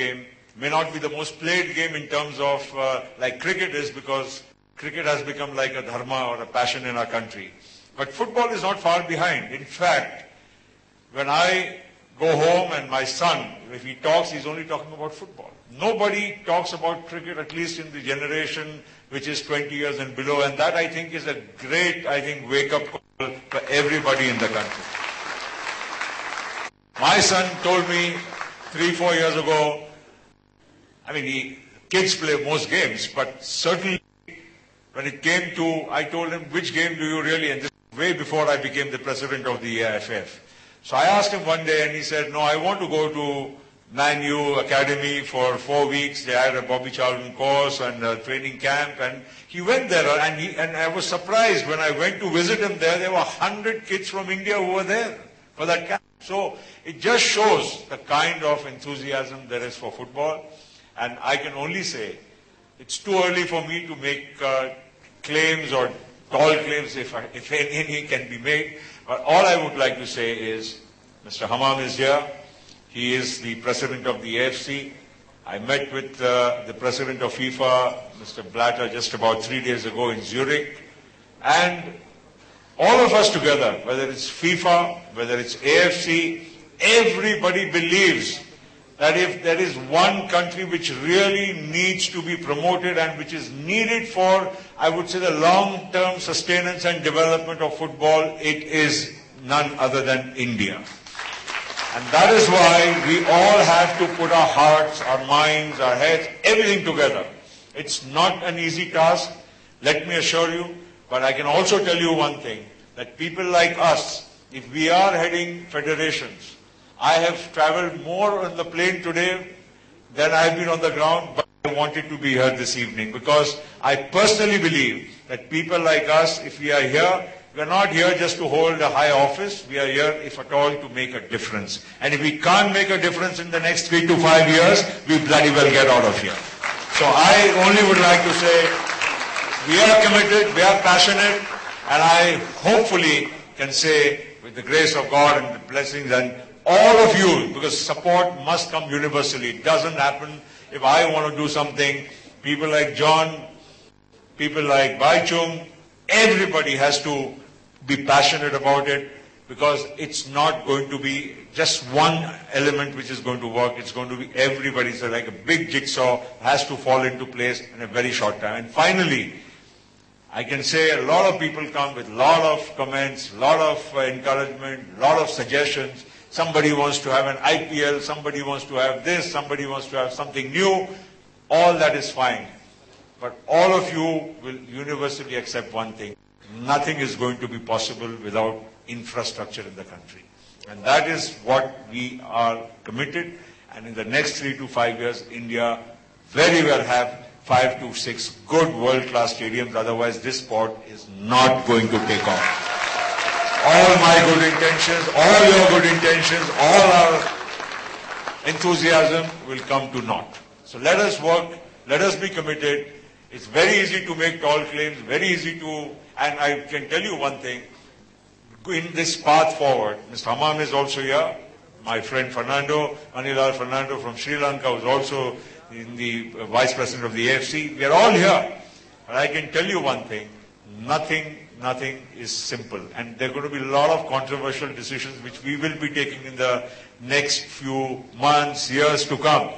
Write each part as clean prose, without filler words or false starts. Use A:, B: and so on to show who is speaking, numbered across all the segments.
A: game. May not be the most played game in terms of like cricket is, because cricket has become like a dharma or a passion in our country. But football is not far behind. In fact, when I go home and my son, if he talks, he's only talking about football. Nobody talks about cricket, at least in the generation which is 20 years and below. And that, I think, is a great, wake-up call for everybody in the country. My son told me 3-4 years ago, kids play most games, but certainly when it came to, I told him, which game do you really, and this was way before I became the president of the AIFF. So I asked him one day and he said, no, I want to go to Man U Academy for 4 weeks. They had a Bobby Charlton course and a training camp, and he went there, and I was surprised when I went to visit him there were 100 kids from India who were there for that camp. So it just shows the kind of enthusiasm there is for football, and I can only say it's too early for me to make claims or tall claims, if any can be made. But all I would like to say is, Mr. Hammam is here. He is the president of the AFC. I met with the president of FIFA, Mr. Blatter, just about 3 days ago in Zurich. And all of us together, whether it's FIFA, whether it's AFC, everybody believes that if there is one country which really needs to be promoted and which is needed for, I would say, the long-term sustenance and development of football, it is none other than India. And that is why we all have to put our hearts, our minds, our heads, everything together. It's not an easy task, let me assure you, but I can also tell you one thing, that people like us, if we are heading federations, I have traveled more on the plane today than I have been on the ground, but I wanted to be here this evening because I personally believe that people like us, if we are here, we are not here just to hold a high office. We are here, if at all, to make a difference. And if we can't make a difference in the next 3 to 5 years, we bloody well get out of here. So I only would like to say, we are committed, we are passionate, and I hopefully can say, with the grace of God and the blessings, and all of you, because support must come universally. It doesn't happen if I want to do something. People like John, people like Baichung, everybody has to be passionate about it, because it's not going to be just one element which is going to work. It's going to be everybody. So like a big jigsaw has to fall into place in a very short time. And finally, I can say a lot of people come with a lot of comments, a lot of encouragement, a lot of suggestions. Somebody wants to have an IPL, somebody wants to have this, somebody wants to have something new. All that is fine. But all of you will universally accept one thing. Nothing is going to be possible without infrastructure in the country. And that is what we are committed. And in the next 3 to 5 years, India very well have 5 to 6 good world-class stadiums. Otherwise, this sport is not going to take off. All my good intentions, all your good intentions, all our enthusiasm will come to naught. So let us work, let us be committed. It's very easy to make tall claims, very easy to, and I can tell you one thing, in this path forward, Mr. Hammam is also here, my friend Fernando, Anilal Fernando from Sri Lanka, who is also in the Vice President of the AFC. We are all here. But I can tell you one thing, nothing is simple. And there are going to be a lot of controversial decisions which we will be taking in the next few months, years to come.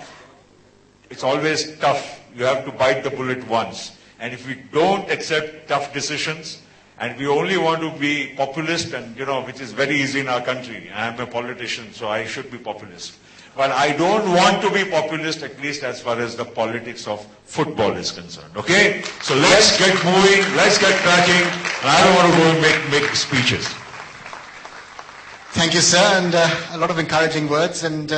A: It's always tough. You have to bite the bullet once. And if we don't accept tough decisions, and we only want to be populist, and which is very easy in our country. I am a politician, so I should be populist. But I don't want to be populist, at least as far as the politics of football is concerned. Okay? So let's get moving, let's get cracking, and I don't want to go and make speeches.
B: Thank you, sir, and a lot of encouraging words, and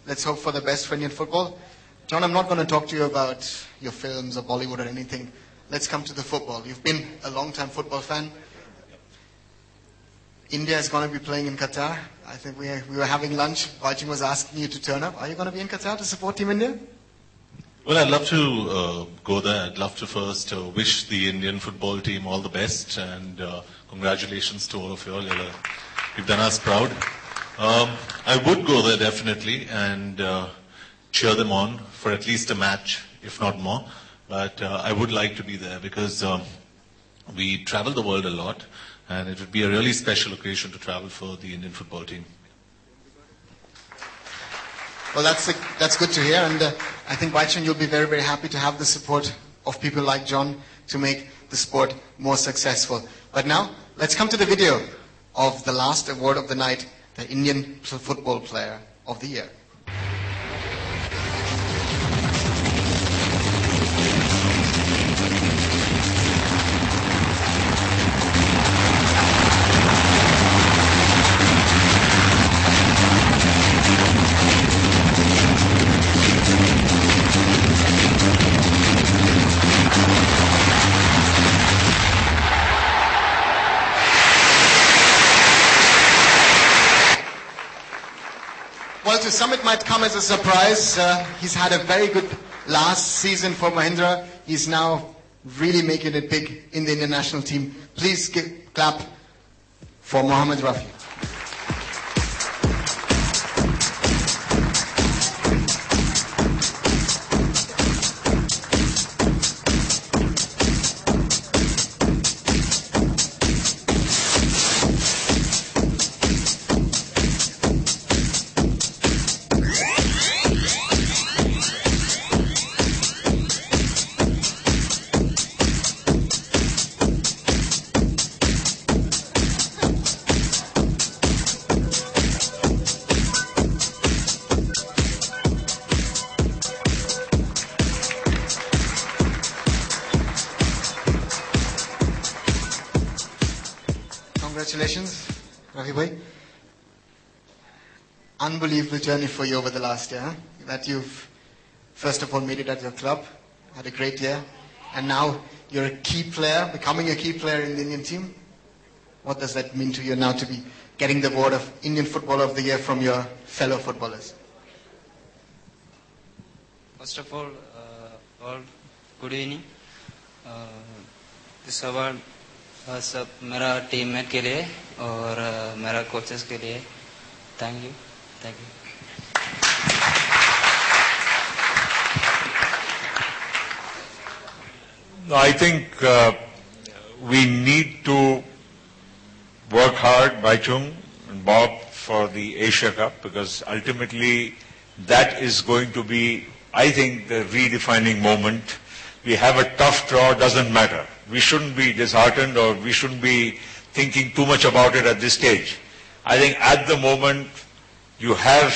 B: let's hope for the best for Indian football. John, I'm not going to talk to you about your films or Bollywood or anything. Let's come to the football. You've been a long-time football fan. India is going to be playing in Qatar. I think we were having lunch. Bajing was asking you to turn up. Are you going to be in Qatar to support Team India?
C: Well, I'd love to go there. I'd love to first wish the Indian football team all the best, and congratulations to all of you all. You've done us proud. I would go there definitely, and cheer them on for at least a match, if not more. But I would like to be there because we travel the world a lot, and it would be a really special occasion to travel for the Indian football team.
B: Well, that's good to hear, and I think, Baichung, you'll be very, very happy to have the support of people like John to make the sport more successful. But now, let's come to the video of the last award of the night, the Indian Football Player of the Year. Well, to some it might come as a surprise. He's had a very good last season for Mahindra. He's now really making it big in the Indian national team. Please clap for Mohammad Rafi. Congratulations, Rafi bhai. Unbelievable journey for you over the last year. That you've, first of all, made it at your club, had a great year, and now you're a key player, becoming a key player in the Indian team. What does that mean to you now to be getting the award of Indian Footballer of the Year from your fellow footballers?
D: First of all, good evening. This award सब मेरा teammate के लिए और मेरा coaches के लिए thank you
A: I think we need to work hard, Baichung and Bob, for the Asia Cup, because ultimately that is going to be, I think, the redefining moment. We have a tough draw, doesn't matter. We shouldn't be disheartened, or we shouldn't be thinking too much about it at this stage. I think at the moment you have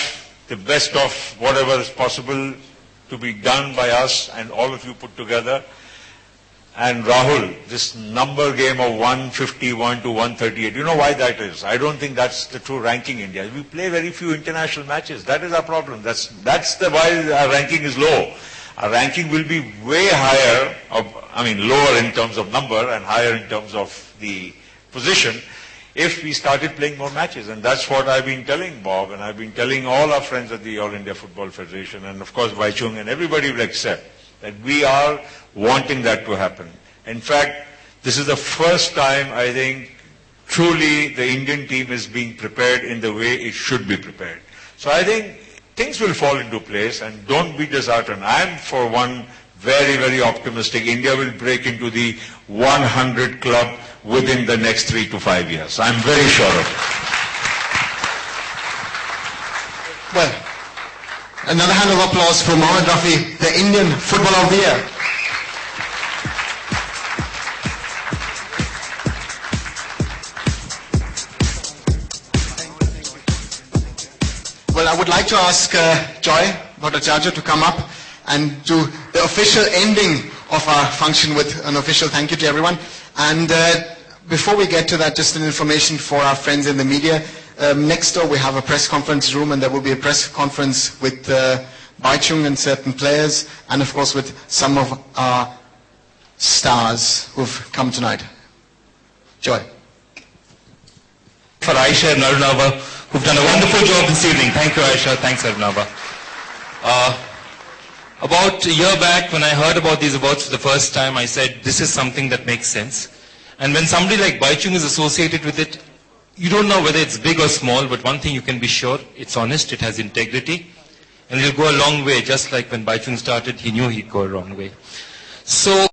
A: the best of whatever is possible to be done by us and all of you put together. And Rahul, this number game of 151 to 138, you know why that is? I don't think that's the true ranking in India. We play very few international matches. That is our problem. That's why our ranking is low. Our ranking will be way higher, lower in terms of number and higher in terms of the position if we started playing more matches. And that's what I've been telling Bob, and I've been telling all our friends at the All India Football Federation, and of course Baichung, and everybody will accept that we are wanting that to happen. In fact, this is the first time, I think, truly the Indian team is being prepared in the way it should be prepared. So I think things will fall into place, and don't be disheartened. I am, for one, very, very optimistic. India will break into the 100 club within the next 3 to 5 years. I'm very sure of it.
B: Well, another hand of applause for Mohammad Rafi, the Indian Footballer of the Year. Well, I would like to ask Joy Bhattacharya to come up and do the official ending of our function with an official thank you to everyone. And before we get to that, just an information for our friends in the media. Next door we have a press conference room, and there will be a press conference with Baichung and certain players, and of course with some of our stars who've come tonight. Joy.
E: For Aisha and Arunava, who've done a wonderful job this evening. Thank you, Aisha. Thanks, Arunava. About a year back, when I heard about these awards for the first time, I said, this is something that makes sense. And when somebody like Baichung is associated with it, you don't know whether it's big or small, but one thing you can be sure, it's honest, it has integrity. and he'll go a long way, just like when Baichung started, he knew he'd go a long way. So